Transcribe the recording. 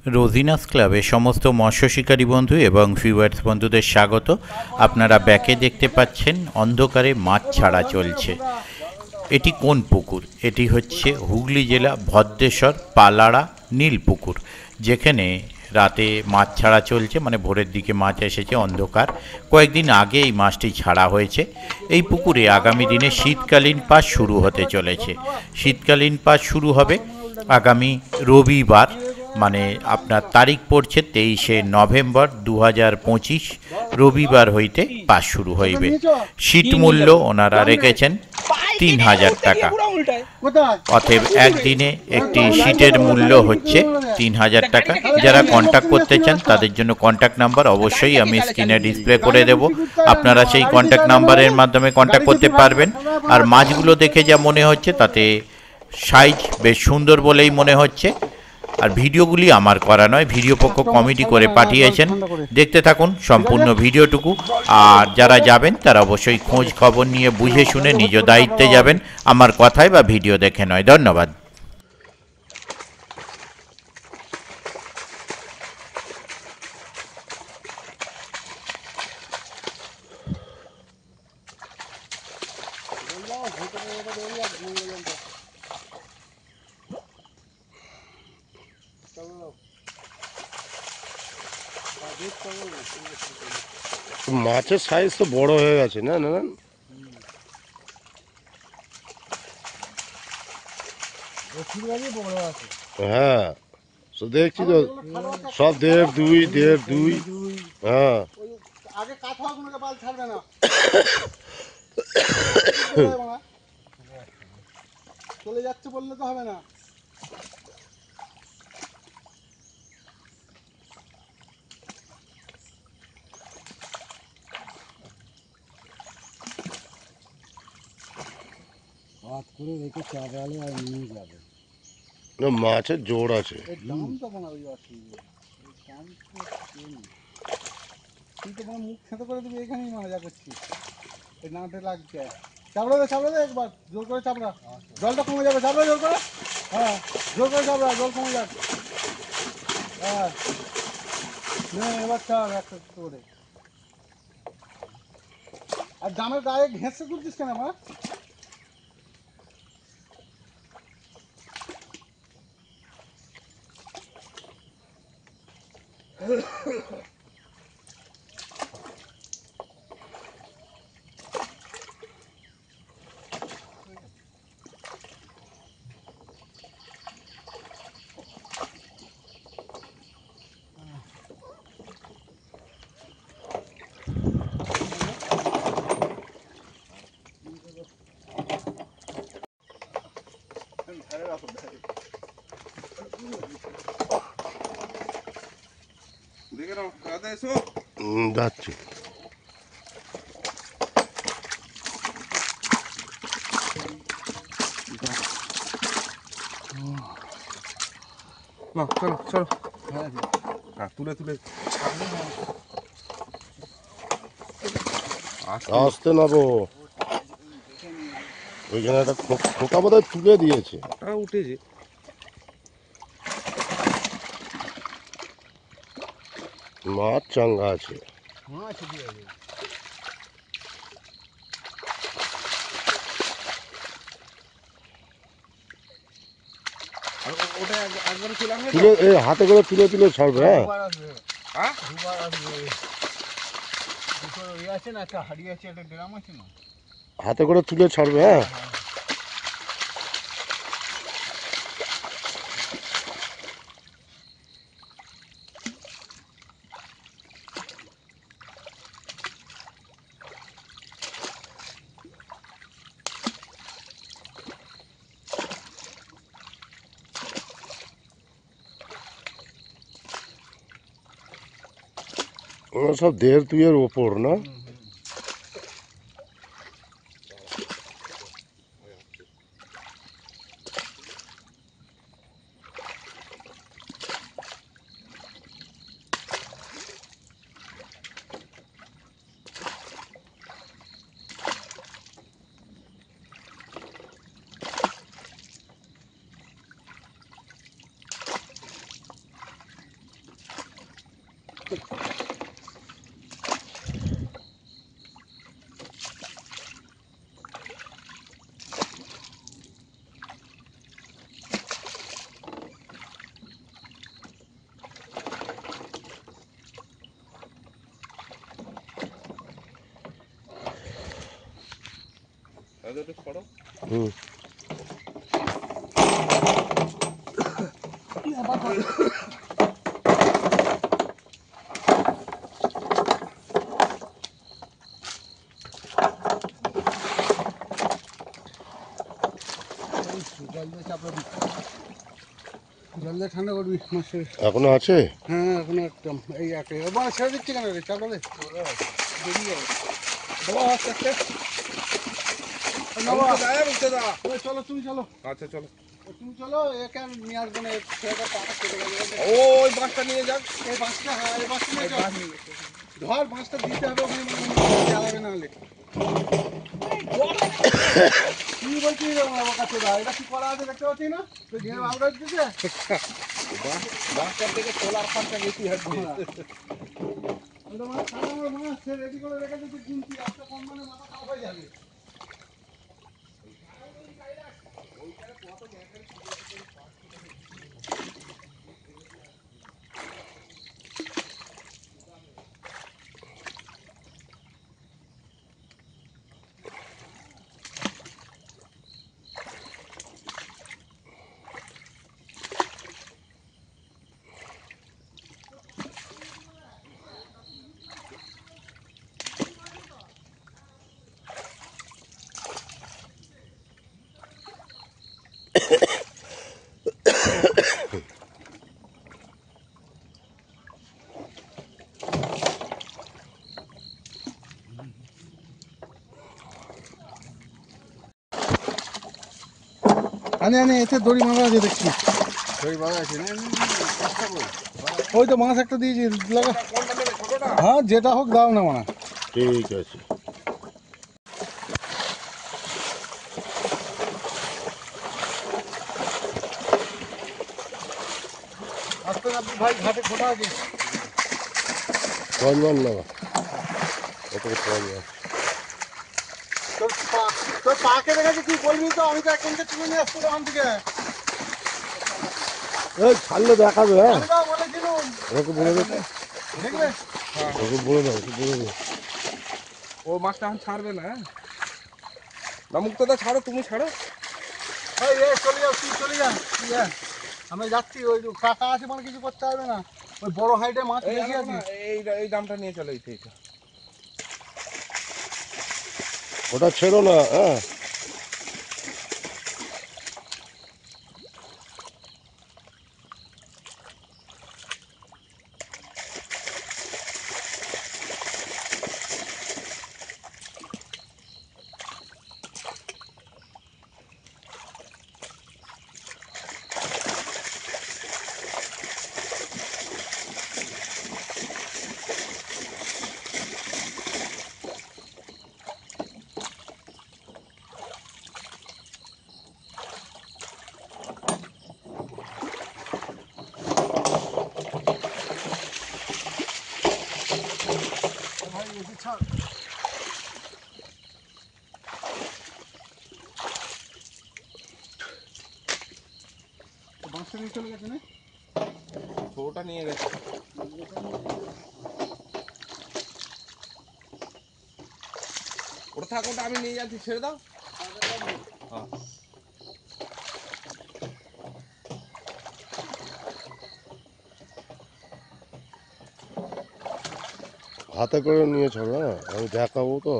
রোজিনাস ক্লাবে সমস্ত মৎস্য শিকারী বন্ধু এবং ভিউয়ার্স বন্ধুদের স্বাগত। আপনারা ব্যাকে দেখতে পাচ্ছেন অন্ধকারে মাছ ছাড়া চলছে। এটি কোন পুকুর? এটি হচ্ছে হুগলি জেলা ভদ্রেশ্বর পালাড়া নীলপুকুর, যেখানে রাতে মাছ ছাড়া চলছে, মানে ভোরের দিকে মাছ এসেছে অন্ধকার। কয়েকদিন আগে এই মাছটি ছাড়া হয়েছে। এই পুকুরে আগামী দিনে শীতকালীন পাস শুরু হতে চলেছে। শীতকালীন পাস শুরু হবে আগামী রবিবার, মানে আপনার তারিখ পড়ছে 23শে নভেম্বর 2025, রবিবার হইতে পাস শুরু হইবে। শীত মূল্য ওনারা রেখেছেন 3000 টাকা। অতএব একদিনে একটি শীটের মূল্য হচ্ছে 3000 টাকা। যারা কন্ট্যাক্ট করতে চান তাদের জন্য কন্ট্যাক্ট নাম্বার অবশ্যই আমি স্ক্রিনে ডিসপ্লে করে দেব। আপনারা সেই কন্ট্যাক্ট নাম্বারের মাধ্যমে কন্ট্যাক্ট করতে পারবেন। আর মাছগুলো দেখে যা মনে হচ্ছে তাতে সাইজ বেশ সুন্দর বলেই মনে হচ্ছে। আর ভিডিওগুলি আমার করা নয়, ভিডিও পক্ষ কমিটি করে পাঠিয়েছেন। দেখতে থাকুন সম্পূর্ণ ভিডিওটুকু। আর যারা যাবেন তারা অবশ্যই খোঁজ খবর নিয়ে বুঝে শুনে নিজ দায়িত্বে যাবেন, আমার কথায় বা ভিডিও দেখে নয়। ধন্যবাদ। মাছের সাইজ তো বড় হয়ে গেছে না না না? হ্যাঁ, তো দেখছি তো সব 1.5, 1.5, হ্যাঁ। আগে কাঁথা গুলোকে বাল ছাড়বে না, চলে যাচ্ছে বললে তো হবে না। হাত করে রেখে চাপালে আর নিয়ে যাবে। না, মাছের জোর আছে। দাম তো কোনো ওই অসুবিধা, দাম তো তুই তো কোনো মুখ খেতে করে দিবি, এখানেই মজা করছিস। এই নাটে লাগছে, চাপড়া দে একবার, জোর করে চাপড়া, জলটা কমে যাবে, চাপড়া জোর করে। হ্যাঁ, জোর করে চাপড়া, জল কমে যাবে। হ্যাঁ, এবার চাপ একটা করে। আর জামের গায়ে ঘেঁষে তুলছিস কেন আমার? যাচ্ছি। না, চলো চলো, হ্যাঁ তুলে তুলে আসতে নেবো। ওইখানে একটা খোকা বোধহয় তুলে দিয়েছে। উঠেছে। মাছ চাঙ্গা আছে। তুলে হাতে করে তুলে তুলে ছাড়বে। হ্যাঁ, হাতে করে তুলে ছাড়বে। হ্যাঁ, ওরা সব 1.5-2 ওপর না? হুম। জল দিয়ে চাপড়া দিচ্ছি, জল দিয়ে ঠান্ডা করবি মাছের। এখনো আছে? হ্যাঁ এখনো একদম এই একে মানে ছেড়ে দিচ্ছি কেন রে, চাপড়া দে বেরিয়ে যাবে। বাবা আস্তে আস্তে চলো তুমি চলো, আচ্ছা চলো, তুমি চলো, একে আমি নিয়ে আসবো না, ছেলেটা পাটা কেটে গেছে। ওই বাসটা নিয়ে যাক। এই বাঁশটা, হ্যাঁ এই বাঁশটা নিয়ে চল। ধর বাঁশটা দিতে হবে ওখানে, জ্বালাবে না হলে। কি বলছিস রে আমার কাছে, এটা কি করা আছে দেখতে পাচ্ছি না, তুই ঘের ভালো দিচ্ছে। বাসটার থেকে তোলার খরচা বেশি হচ্ছে। ওটা মানে খানা আমার মাছ সে রেডি করে রেখে দিচ্ছি, গুনতি একটা কম মানে মাথা খারাপ হয়ে যাবে। আনে আনে এতে দড়ি মারা আছে দেখছি, দড়ি বাঁধা আছে না? ওই তো মাছ একটা দিয়েছি লাগা। হ্যাঁ যেটা হোক দাও না মানা। ঠিক আছে। আসতে না ভাই, ঘাটে খোটা আছে। ফল মার না, ওকে ফল মার। তোর পাকে দেখেছি, তুই বলবি তো, আমি তো একজনকে তুলে নিয়ে আসবো ওখান থেকে। এই ছাড়লে দেখাবে, হ্যাঁ আমি তো বলেছিলাম ওকে বলে দে, দেখবে। ওকে বলে দাও, ওকে বলে দাও। ও মাছটা এখন ছাড়বে না, হ্যাঁ? না মুক্তদা ছাড়ো, তুমি ছাড়ো। এই এই চলে যাও, তুই চলে যা, ইয়ে আমি যাচ্ছি, ওই যে কাকা আছে মানে কিছু করতে হবে না, ওই বড় হাইটে মাছ এই বেশি আনো আছে। না, এই দামটা নিয়ে চলো, এইটা। ওটা ছেড়ো না, হ্যাঁ। ভাই বেশি ছাড়। বাঁশটা নিয়ে চলে গেছে না, ছোটটা নিয়ে গেছে। ওটা থাক, ওটা আমি নিয়ে যাচ্ছি, ছেড়ে দাও। হ্যাঁ। হাতে করে নিয়ে চলো, হ্যাঁ আমি দেখাবো তো।